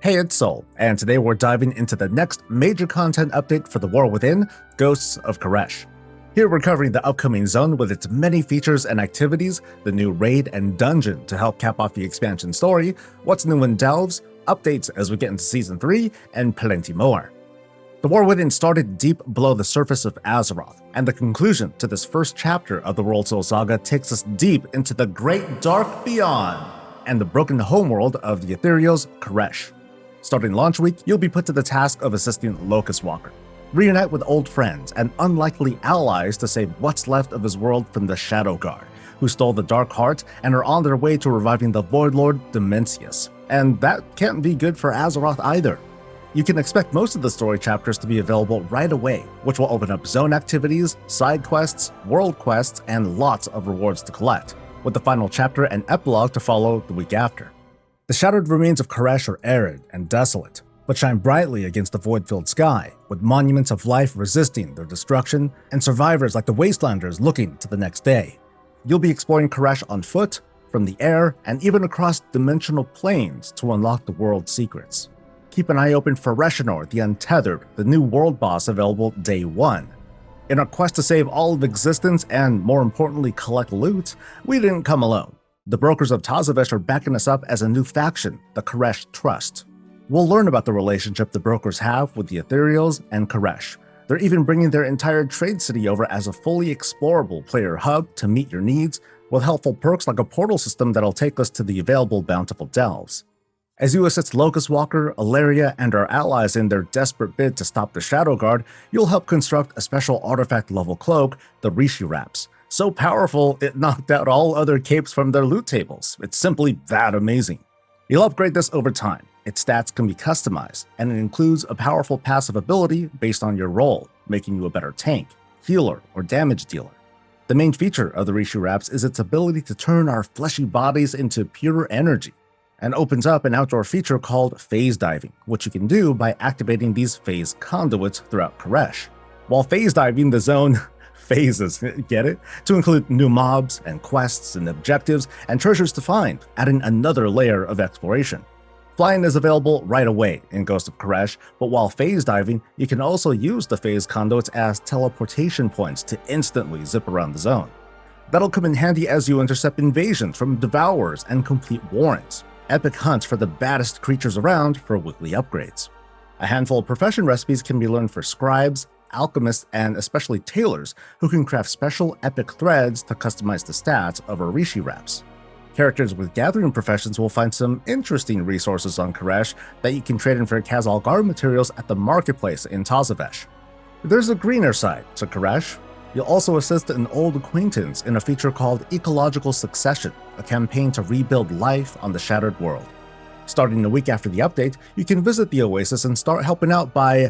Hey, it's Soul, and today we're diving into the next major content update for the War Within, Ghosts of K'aresh. Here we're covering the upcoming zone with its many features and activities, the new raid and dungeon to help cap off the expansion story, what's new in Delves, updates as we get into Season 3, and plenty more. The War Within started deep below the surface of Azeroth, and the conclusion to this first chapter of the World Soul Saga takes us deep into the Great Dark Beyond and the broken homeworld of the Ethereal's K'aresh. Starting launch week, you'll be put to the task of assisting Locust Walker. Reunite with old friends and unlikely allies to save what's left of his world from the Shadow Guard, who stole the Dark Heart and are on their way to reviving the Void Lord Dimensius. And that can't be good for Azeroth either. You can expect most of the story chapters to be available right away, which will open up zone activities, side quests, world quests, and lots of rewards to collect, with the final chapter and epilogue to follow the week after. The shattered remains of K'aresh are arid and desolate, but shine brightly against the void-filled sky, with monuments of life resisting their destruction and survivors like the Wastelanders looking to the next day. You'll be exploring K'aresh on foot, from the air, and even across dimensional planes to unlock the world's secrets. Keep an eye open for Reshinor the Untethered, the new world boss available Day 1. In our quest to save all of existence and, more importantly, collect loot, we didn't come alone. The brokers of Tazavesh are backing us up as a new faction, the K'aresh Trust. We'll learn about the relationship the brokers have with the Ethereals and K'aresh. They're even bringing their entire trade city over as a fully explorable player hub to meet your needs, with helpful perks like a portal system that'll take us to the available bountiful delves. As you assist Locust Walker, Ilaria, and our allies in their desperate bid to stop the Shadow Guard, you'll help construct a special artifact-level cloak, the Rishi wraps. So powerful, it knocked out all other capes from their loot tables. It's simply that amazing. You'll upgrade this over time. Its stats can be customized, and it includes a powerful passive ability based on your role, making you a better tank, healer, or damage dealer. The main feature of the Rishi wraps is its ability to turn our fleshy bodies into pure energy, and opens up an outdoor feature called phase diving, which you can do by activating these phase conduits throughout K'aresh. While phase diving, the zone phases, get it? To include new mobs and quests and objectives and treasures to find, adding another layer of exploration. Flying is available right away in Ghost of K'aresh, but while phase diving, you can also use the phase conduits as teleportation points to instantly zip around the zone. That'll come in handy as you intercept invasions from Devourers and complete warrants, epic hunts for the baddest creatures around for weekly upgrades. A handful of profession recipes can be learned for scribes, alchemists, and especially tailors who can craft special epic threads to customize the stats of our Rishi wraps. Characters with gathering professions will find some interesting resources on K'aresh that you can trade in for Khazal Guard materials at the marketplace in Tazavesh. There's a greener side to K'aresh. You'll also assist an old acquaintance in a feature called Ecological Succession, a campaign to rebuild life on the shattered world. Starting a week after the update, you can visit the oasis and start helping out by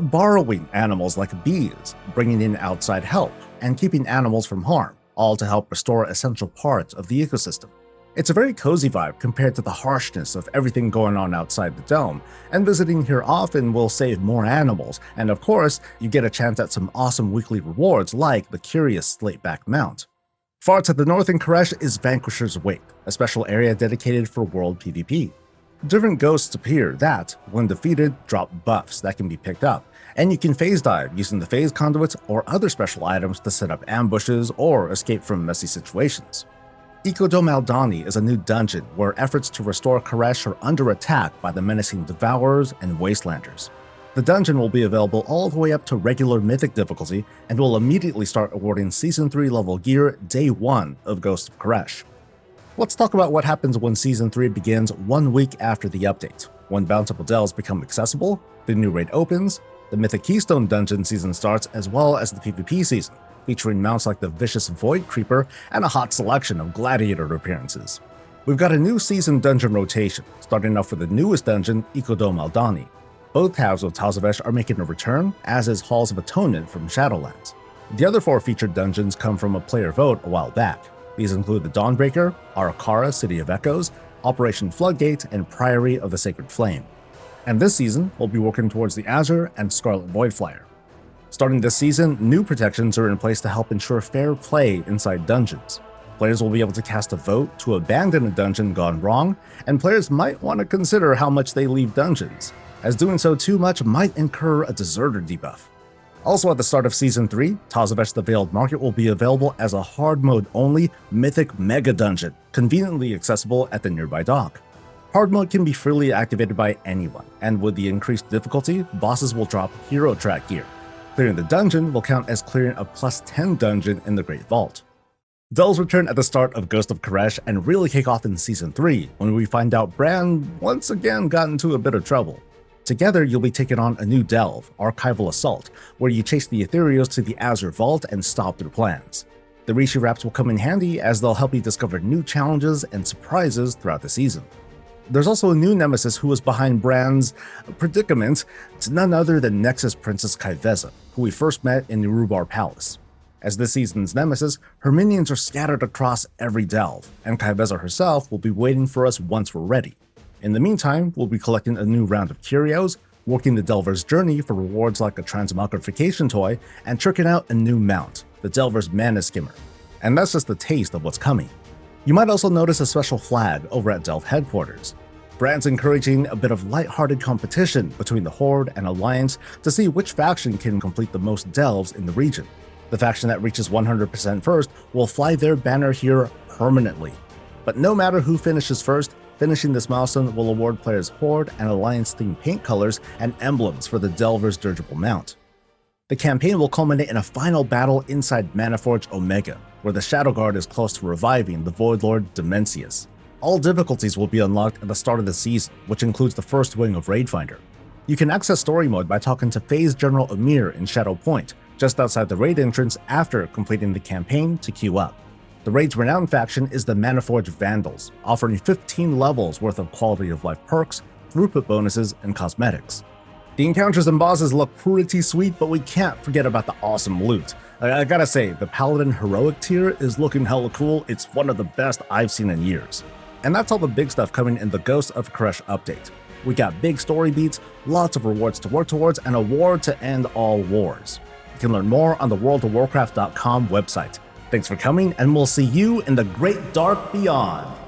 borrowing animals like bees, bringing in outside help, and keeping animals from harm, all to help restore essential parts of the ecosystem. It's a very cozy vibe compared to the harshness of everything going on outside the dome, and visiting here often will save more animals, and of course, you get a chance at some awesome weekly rewards like the curious Slateback mount. Far to the north in K'aresh is Vanquisher's Wake, a special area dedicated for world PvP. Different ghosts appear that, when defeated, drop buffs that can be picked up, and you can phase dive using the phase conduits or other special items to set up ambushes or escape from messy situations. Ecology is a new dungeon where efforts to restore K'aresh are under attack by the menacing Devourers and Wastelanders. The dungeon will be available all the way up to regular Mythic difficulty and will immediately start awarding Season 3 level gear Day 1 of Ghost of K'aresh. Let's talk about what happens when Season 3 begins 1 week after the update. When bountiful delves become accessible, the new raid opens, the Mythic Keystone dungeon season starts, as well as the PvP season, featuring mounts like the Vicious Void Creeper and a hot selection of gladiator appearances. We've got a new season dungeon rotation, starting off with the newest dungeon, Ecology. Both halves of Tazavesh are making a return, as is Halls of Atonement from Shadowlands. The other 4 featured dungeons come from a player vote a while back. These include the Dawnbreaker, Arakara City of Echoes, Operation Floodgate, and Priory of the Sacred Flame. And this season, we'll be working towards the Azure and Scarlet Voidflyer. Starting this season, new protections are in place to help ensure fair play inside dungeons. Players will be able to cast a vote to abandon a dungeon gone wrong, and players might want to consider how much they leave dungeons, as doing so too much might incur a deserter debuff. Also at the start of Season 3, Tazavesh the Veiled Market will be available as a hard mode only Mythic Mega Dungeon, conveniently accessible at the nearby dock. Hard mode can be freely activated by anyone, and with the increased difficulty, bosses will drop hero track gear. Clearing the dungeon will count as clearing a plus 10 dungeon in the Great Vault. Delves return at the start of Ghost of K'aresh and really kick off in Season 3, when we find out Bran once again got into a bit of trouble. Together, you'll be taking on a new delve, Archival Assault, where you chase the Ethereals to the Azure Vault and stop their plans. The Rishi wraps will come in handy as they'll help you discover new challenges and surprises throughout the season. There's also a new nemesis who is behind Bran's predicament to none other than Nexus Princess Kaiveza, who we first met in the Rubar Palace. As this season's nemesis, her minions are scattered across every delve, and Kaiveza herself will be waiting for us once we're ready. In the meantime, we'll be collecting a new round of curios, working the Delver's journey for rewards like a transmogrification toy, and tricking out a new mount, the Delver's Mana Skimmer. And that's just the taste of what's coming. You might also notice a special flag over at Delve headquarters. Brand's encouraging a bit of lighthearted competition between the Horde and Alliance to see which faction can complete the most delves in the region. The faction that reaches 100% first will fly their banner here permanently. But no matter who finishes first, finishing this milestone will award players Horde and Alliance-themed paint colors and emblems for the Delver's dirigible mount. The campaign will culminate in a final battle inside Manaforge Omega, where the Shadow Guard is close to reviving the Void Lord Dimensius. All difficulties will be unlocked at the start of the season, which includes the first wing of Raid Finder. You can access story mode by talking to Phase General Amir in Shadow Point, just outside the raid entrance after completing the campaign to queue up. The raid's renowned faction is the Manaforge Vandals, offering 15 levels worth of quality of life perks, throughput bonuses, and cosmetics. The encounters and bosses look pretty sweet, but we can't forget about the awesome loot. I gotta say, the Paladin Heroic tier is looking hella cool. It's one of the best I've seen in years. And that's all the big stuff coming in the Ghost of K'aresh update. We got big story beats, lots of rewards to work towards, and a war to end all wars. You can learn more on the worldofwarcraft.com website. Thanks for coming, and we'll see you in the Great Dark Beyond.